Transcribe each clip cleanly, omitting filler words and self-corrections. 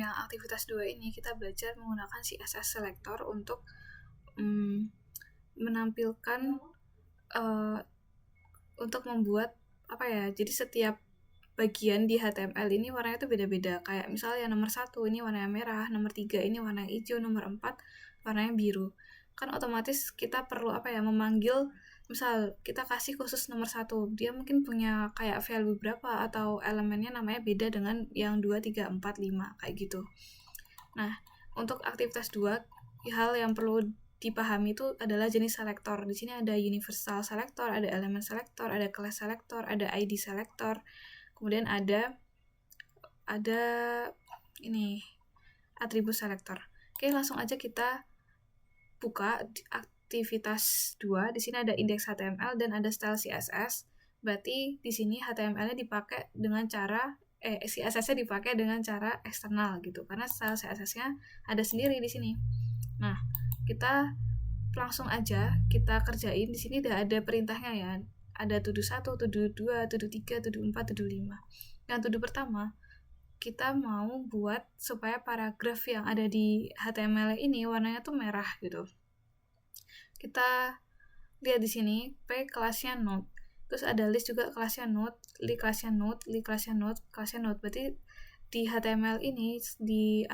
yang aktivitas 2 ini kita belajar menggunakan CSS selector untuk menampilkan untuk membuat jadi setiap bagian di HTML ini warnanya itu beda-beda. Kayak misalnya nomor 1 ini warnanya merah, nomor 3 ini warnanya hijau, nomor 4 warnanya biru. Kan otomatis kita perlu memanggil, misal kita kasih khusus nomor 1, dia mungkin punya kayak value berapa atau elemennya namanya beda dengan yang 2, 3, 4, 5 kayak gitu. Nah, untuk aktivitas 2, hal yang perlu dipahami itu adalah jenis selektor. Di sini ada universal selector, ada element selector, ada class selector, ada ID selector. Kemudian ada ini atribut selector. Oke, langsung aja kita buka aktivitas 2. Di sini ada index HTML dan ada style CSS. Berarti di sini HTML-nya dipakai dengan cara CSS-nya dipakai dengan cara eksternal gitu. Karena style CSS-nya ada sendiri di sini. Nah, kita langsung aja kita kerjain. Di sini udah ada perintahnya ya. Ada to do 1, to do 2, to do 3, to do 4, to do 5. Yang to do pertama, kita mau buat supaya paragraf yang ada di HTML ini warnanya tuh merah gitu. Kita lihat di sini, P kelasnya node. Terus ada list juga kelasnya node, li kelasnya node, li kelasnya node, kelasnya node. Berarti di HTML ini, di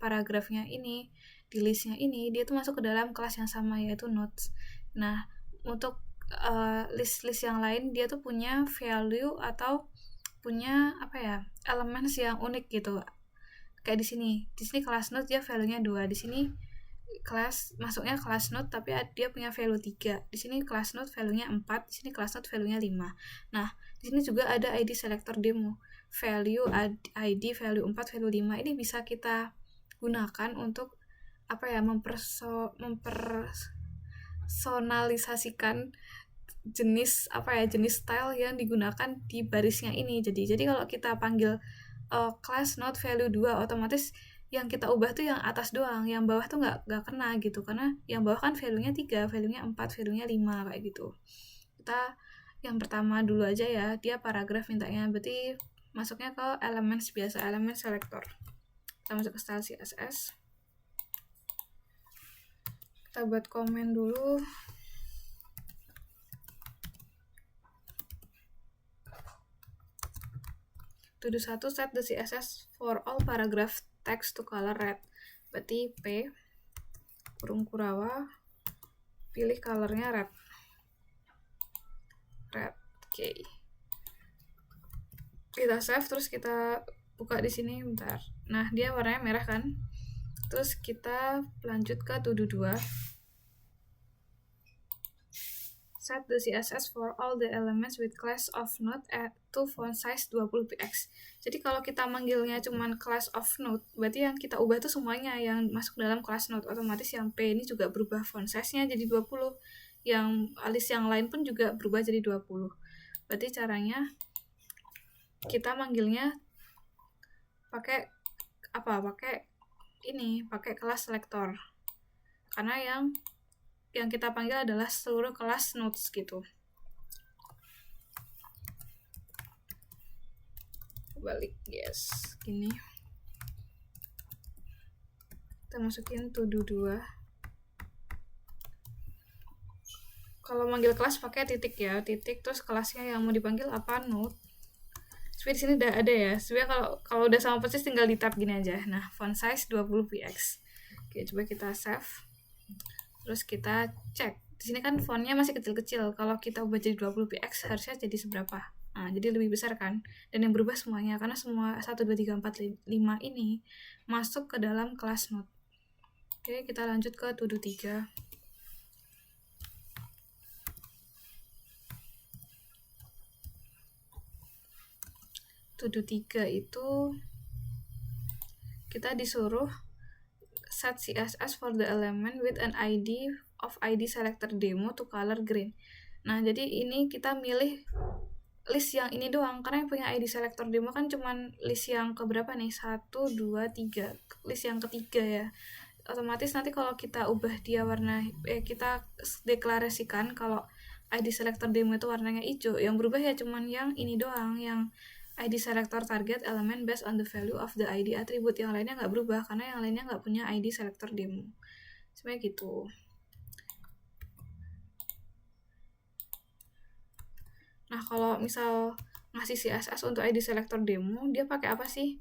paragrafnya ini, di listnya ini, dia tuh masuk ke dalam kelas yang sama, yaitu nodes. Nah, untuk list-list yang lain, dia tuh punya value atau punya elemen yang unik gitu. Kayak di sini kelas node dia value-nya 2, di sini masuknya kelas node tapi dia punya value 3. Di sini kelas node value-nya 4, di sini kelas node value-nya 5. Nah, di sini juga ada ID selector demo. Value ID value 4, value 5 ini bisa kita gunakan untuk mempersonalisasikan jenis style yang digunakan di barisnya ini. Jadi kalau kita panggil class node value 2, otomatis yang kita ubah tuh yang atas doang, yang bawah tuh nggak kena gitu, karena yang bawah kan value-nya 3, value-nya 4, value-nya 5 kayak gitu. Kita yang pertama dulu aja ya, dia paragraf mintanya, berarti masuknya ke elements biasa, element selector. Kita masuk ke style CSS. Kita buat komen dulu. To do 1, set the CSS for all paragraph text to color red. Berarti P kurung kurawa, pilih colornya red. Oke. Kita save, terus kita buka di sini bentar. Nah, dia warnanya merah kan? Terus kita lanjut ke to do 2. Set the CSS for all the elements with class of node to font size 20px. Jadi kalau kita manggilnya cuman class of node, berarti yang kita ubah tuh semuanya yang masuk dalam class node. Otomatis yang P ini juga berubah font size-nya jadi 20. Yang list yang lain pun juga berubah jadi 20. Berarti caranya kita manggilnya pakai kelas selector. Karena yang kita panggil adalah seluruh kelas nodes gitu. Balik, yes, gini. Kita masukin to do 2. Kalau manggil kelas pakai titik ya, titik terus kelasnya yang mau dipanggil apa, node. Sebenarnya di sini udah ada ya. Sebenarnya kalau udah sama persis tinggal di tab gini aja. Nah, font size 20px. Oke, coba kita save. Terus kita cek. Di sini kan fontnya masih kecil-kecil. Kalau kita ubah jadi 20px harusnya jadi seberapa? Nah, jadi lebih besar kan? Dan yang berubah semuanya karena semua 1, 2, 3, 4, 5 ini masuk ke dalam kelas node. Oke, kita lanjut ke to do 3. To do 3 itu kita disuruh set CSS for the element with an ID of ID selector demo to color green. Nah, jadi ini kita milih list yang ini doang, karena yang punya ID selector demo kan cuman list yang keberapa nih? 1, 2, 3. List yang ketiga ya. Otomatis nanti kalau kita ubah dia kita deklarasikan kalau ID selector demo itu warnanya hijau, yang berubah ya cuman yang ini doang, yang ID selector target element based on the value of the ID attribute. Yang lainnya nggak berubah karena yang lainnya nggak punya ID selector demo. Sebenarnya gitu. Nah, kalau misal ngasih CSS untuk ID selector demo, dia pakai apa sih?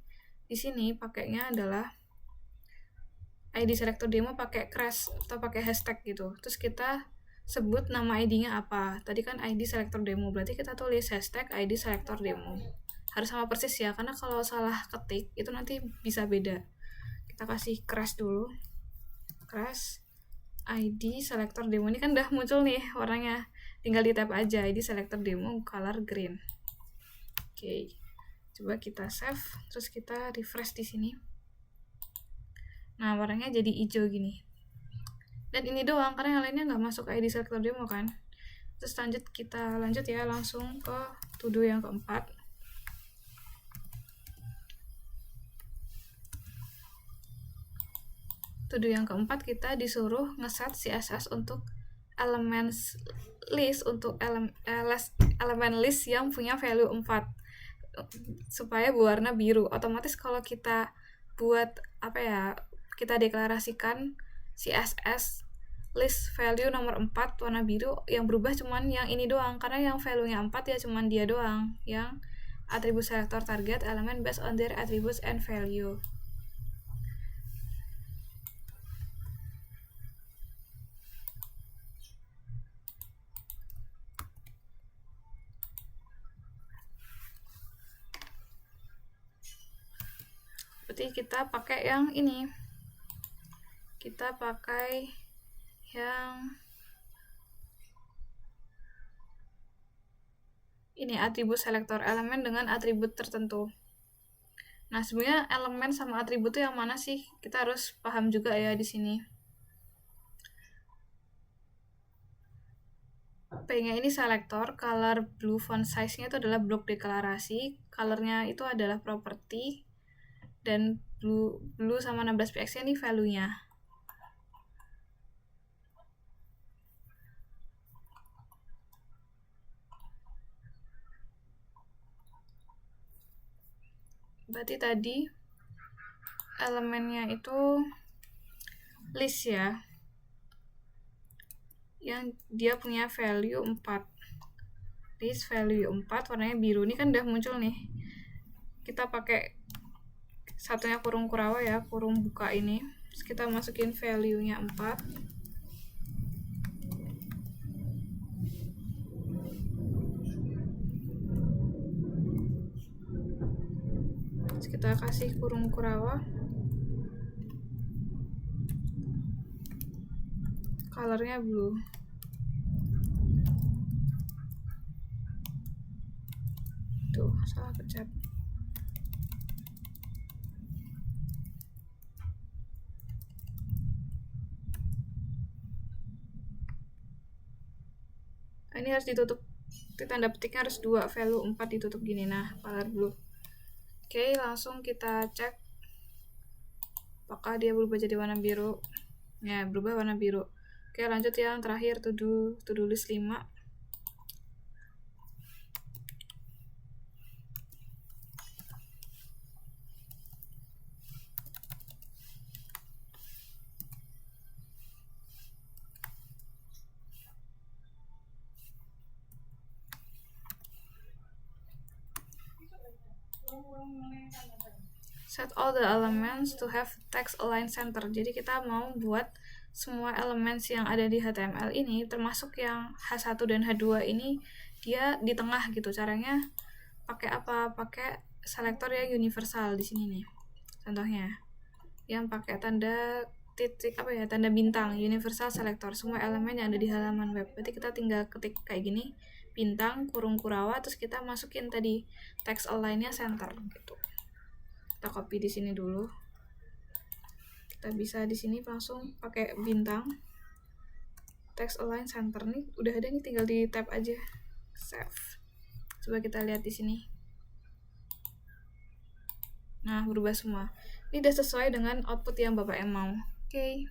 Di sini pakainya adalah ID selector demo pakai crash atau pakai hashtag gitu. Terus kita sebut nama ID-nya apa. Tadi kan ID selector demo, berarti kita tulis hashtag ID selector demo. Harus sama persis ya, karena kalau salah ketik itu nanti bisa beda. Kita kasih crash dulu. Crash ID selector demo, ini kan udah muncul nih warnanya. Tinggal di tab aja ID selector demo color green. Oke. Coba kita save, terus kita refresh di sini. Nah, warnanya jadi hijau gini. Dan ini doang, karena yang lainnya nggak masuk ID selector demo kan. Terus kita lanjut ya, langsung ke to do yang keempat. To do yang keempat, kita disuruh ngeset CSS untuk elements list, untuk elemen list yang punya value 4 supaya berwarna biru. Otomatis kalau kita buat kita deklarasikan CSS list value nomor 4 warna biru, yang berubah cuman yang ini doang, karena yang value-nya 4 ya cuman dia doang, yang atribut selector target element based on their attributes and value. Berarti kita pakai yang ini. Kita pakai yang ini, atribut selector elemen dengan atribut tertentu. Nah, sebenarnya elemen sama atribut itu yang mana sih? Kita harus paham juga ya di sini. P-nya ini selector, color blue font size-nya itu adalah blok deklarasi, color-nya itu adalah property, dan blue sama 16px-nya ini value-nya. Berarti tadi elemennya itu list ya, yang dia punya value 4. List value 4 warnanya biru. Ini kan udah muncul nih. Kita pakai satunya kurung kurawa ya, kurung buka ini. Terus kita masukin value-nya 4. Terus kita kasih kurung kurawa. Color-nya blue. Tuh, salah pencet. Ini harus ditutup, tanda petiknya harus 2, value 4 ditutup gini. Nah, color blue. Oke, langsung kita cek apakah dia berubah jadi warna biru. Ya, berubah warna biru. Oke, lanjut yang terakhir, to do list 5. Set all the elements to have text align center. Jadi kita mau buat semua elements yang ada di HTML ini, termasuk yang H1 dan H2 ini, dia di tengah gitu. Caranya pakai apa? Pakai selektor ya universal di sini nih. Contohnya yang pakai tanda titik tanda bintang, universal selector, semua elemen yang ada di halaman web. Berarti kita tinggal ketik kayak gini, bintang kurung kurawa, terus kita masukin tadi text align-nya center gitu. Kita copy di sini dulu. Kita bisa di sini langsung pakai bintang text align center nih, udah ada nih, tinggal di tab aja, save. Coba kita lihat di sini. Nah, berubah semua. Ini udah sesuai dengan output yang Bapak mau. Oke.